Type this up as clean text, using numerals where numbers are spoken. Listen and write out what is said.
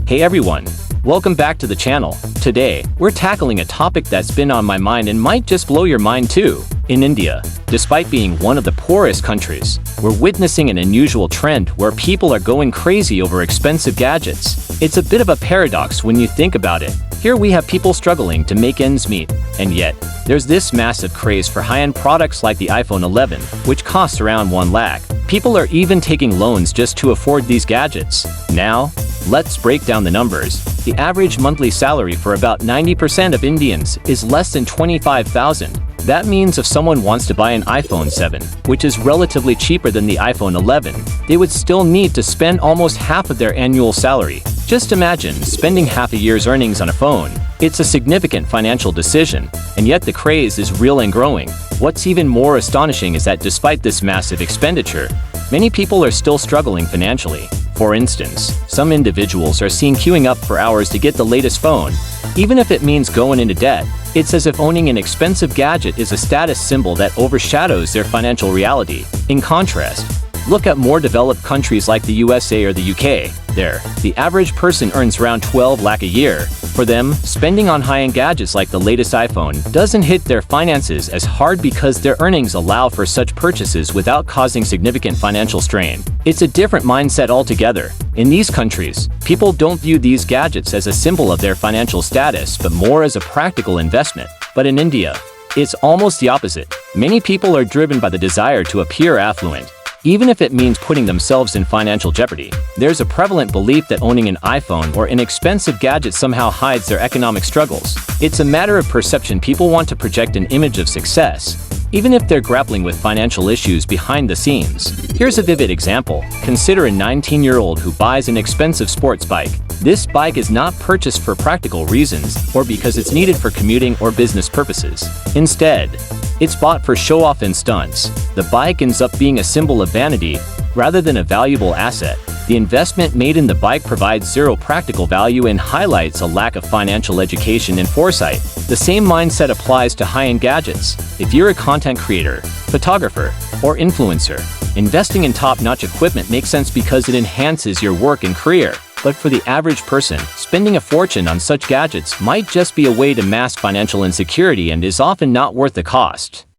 Hey everyone, welcome back to the channel. Today, we're tackling a topic that's been on my mind and might just blow your mind too. In India, despite being one of the poorest countries, we're witnessing an unusual trend where people are going crazy over expensive gadgets. It's a bit of a paradox when you think about it. Here we have people struggling to make ends meet, and yet, there's this massive craze for high-end products like the iPhone 11, which costs around 1 lakh. People are even taking loans just to afford these gadgets. Now, let's break down the numbers. The average monthly salary for about 90% of Indians is less than 25,000. That means if someone wants to buy an iPhone 7, which is relatively cheaper than the iPhone 11, they would still need to spend almost half of their annual salary. Just imagine spending half a year's earnings on a phone. It's a significant financial decision, and yet the craze is real and growing. What's even more astonishing is that despite this massive expenditure, many people are still struggling financially. For instance, some individuals are seen queuing up for hours to get the latest phone. Even if it means going into debt, it's as if owning an expensive gadget is a status symbol that overshadows their financial reality. In contrast, look at more developed countries like the USA or the UK. There, the average person earns around 12 lakh a year. For them, spending on high-end gadgets like the latest iPhone doesn't hit their finances as hard because their earnings allow for such purchases without causing significant financial strain. It's a different mindset altogether. In these countries, people don't view these gadgets as a symbol of their financial status but more as a practical investment. But in India, it's almost the opposite. Many people are driven by the desire to appear affluent, even if it means putting themselves in financial jeopardy. There's a prevalent belief that owning an iPhone or an expensive gadget somehow hides their economic struggles. It's a matter of perception. People want to project an image of success, even if they're grappling with financial issues behind the scenes. Here's a vivid example. Consider a 19-year-old who buys an expensive sports bike. This bike is not purchased for practical reasons or because it's needed for commuting or business purposes. Instead, it's bought for show-off and stunts. The bike ends up being a symbol of vanity rather than a valuable asset. The investment made in the bike provides zero practical value and highlights a lack of financial education and foresight. The same mindset applies to high-end gadgets. If you're a content creator, photographer, or influencer, investing in top-notch equipment makes sense because it enhances your work and career. But for the average person, spending a fortune on such gadgets might just be a way to mask financial insecurity and is often not worth the cost.